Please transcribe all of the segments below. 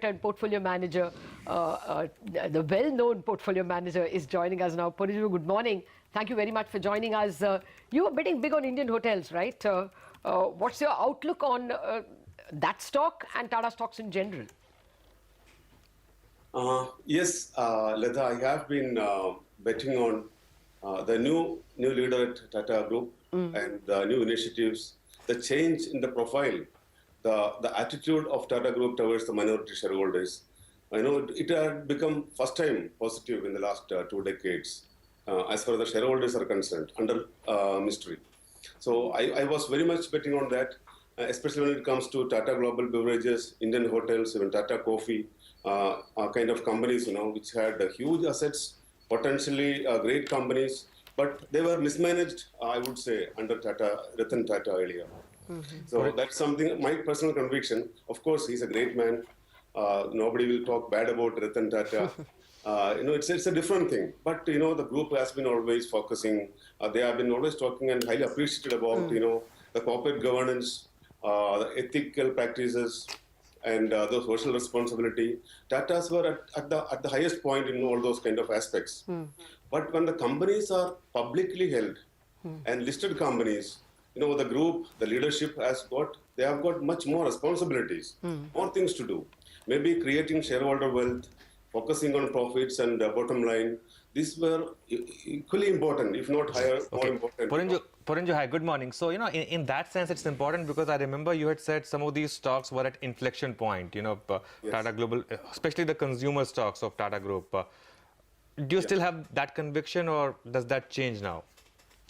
and portfolio manager, the well-known portfolio manager is joining us now. Porinju, good morning. Thank you very much for joining us. You are betting big on Indian hotels, right? What's your outlook on that stock and Tata stocks in general? Yes, Leda, I have been betting on the new leader at Tata Group and the new initiatives, the change in the profile, the attitude of Tata Group towards the minority shareholders. I know it had become first time positive in the last 2 decades as far as the shareholders are concerned under Mistry. So I was very much betting on that, especially when it comes to Tata Global Beverages, Indian hotels, even Tata Coffee, kind of companies, which had huge assets, potentially great companies, but they were mismanaged, I would say, under Ratan Tata earlier. So that's something, my personal conviction. Of course, he's a great man. Nobody will talk bad about Ratan Tata. It's a different thing. But, the group has been always focusing. They have been always talking and highly appreciated about, the corporate governance, the ethical practices, and the social responsibility. Tatas were at the highest point in all those kind of aspects. But when the companies are publicly held and listed companies, the group, the leadership they have got much more responsibilities, more things to do. Maybe creating shareholder wealth, focusing on profits and bottom line. These were equally important, if not higher, more important. Porinju, hi, good morning. So, in that sense, it's important because I remember you had said some of these stocks were at inflection point, yes. Tata Global, especially the consumer stocks of Tata Group. Do you still have that conviction, or does that change now?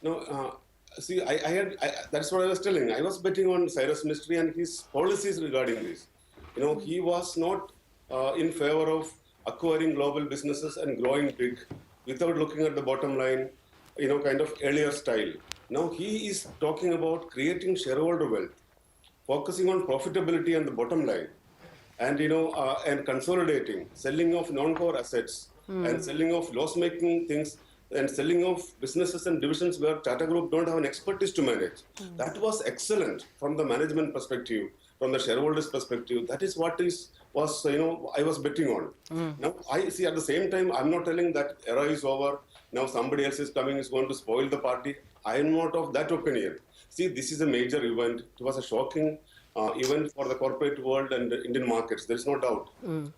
No, see, that's what I was telling. I was betting on Cyrus Mistry and his policies regarding this. He was not in favor of acquiring global businesses and growing big without looking at the bottom line, kind of earlier style. Now he is talking about creating shareholder wealth, focusing on profitability and the bottom line, and and consolidating, selling of non-core assets, and selling of loss-making things, and selling of businesses and divisions where Tata Group don't have an expertise to manage. That was excellent from the management perspective, from the shareholders' perspective. That is what I was betting on. Now, I see at the same time, I'm not telling that era is over. Now somebody else is coming, is going to spoil the party. I am not of that opinion. See, this is a major event. It was a shocking event for the corporate world and the Indian markets. There is no doubt.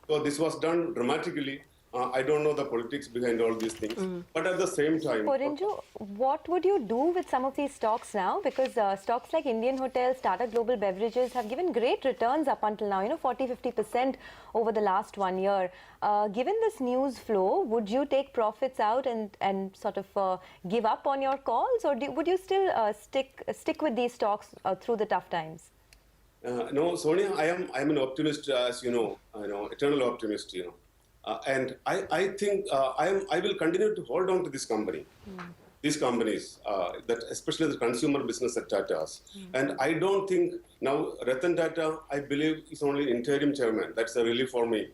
So this was done dramatically. I don't know the politics behind all these things. But at the same time... Porinju, what would you do with some of these stocks now? Because stocks like Indian Hotels, Tata Global Beverages have given great returns up until now, 40-50% over the last 1 year. Given this news flow, would you take profits out and sort of give up on your calls? Or would you still stick with these stocks through the tough times? No, Sonia, I am an optimist, as you know, eternal optimist, and I think I will continue to hold on to this company, these companies, that especially the consumer business at Tata's. And I don't think now Ratan Tata, I believe, is only interim chairman. That's a relief for me.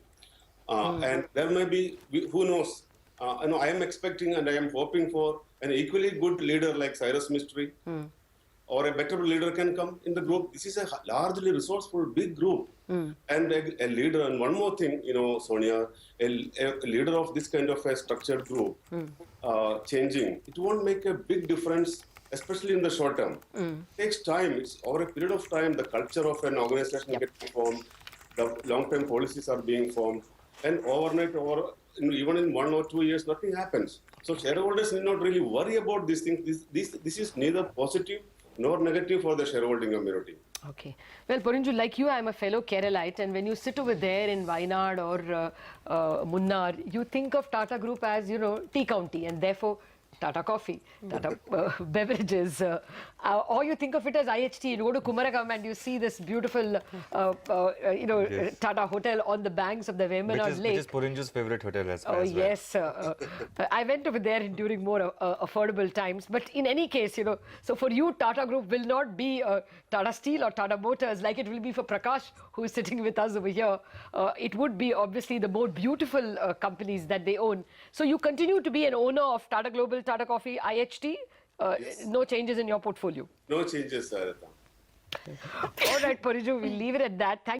And there may be, who knows? I am expecting and I am hoping for an equally good leader like Cyrus Mistry. Or a better leader can come in the group. This is a largely resourceful, big group. And a leader, and one more thing, Sonia, a leader of this kind of a structured group changing, it won't make a big difference, especially in the short term. It takes time. It's over a period of time, the culture of an organization gets formed, the long-term policies are being formed, and overnight, even in 1 or 2 years, nothing happens. So shareholders need not really worry about these things. This is neither positive nor negative for the shareholding community. Okay. Well, Porinju, like you, I'm a fellow Keralite, and when you sit over there in Wayanad or Munnar, you think of Tata Group as, tea county, and therefore Tata Coffee, Tata Beverages, or you think of it as IHT. You go to Kumarakam and you see this beautiful, Yes. Tata hotel on the banks of the Vemanad Lake. Which is Porinju's favorite hotel as well. Oh, yes. I went over there during more affordable times. But in any case, so for you, Tata Group will not be Tata Steel or Tata Motors like it will be for Prakash, who is sitting with us over here. It would be obviously the more beautiful companies that they own. So you continue to be an owner of Tata Global, Tata Coffee, IHT. Yes. No changes in your portfolio. No changes, Sarita. All right, Porinju, we'll leave it at that. Thank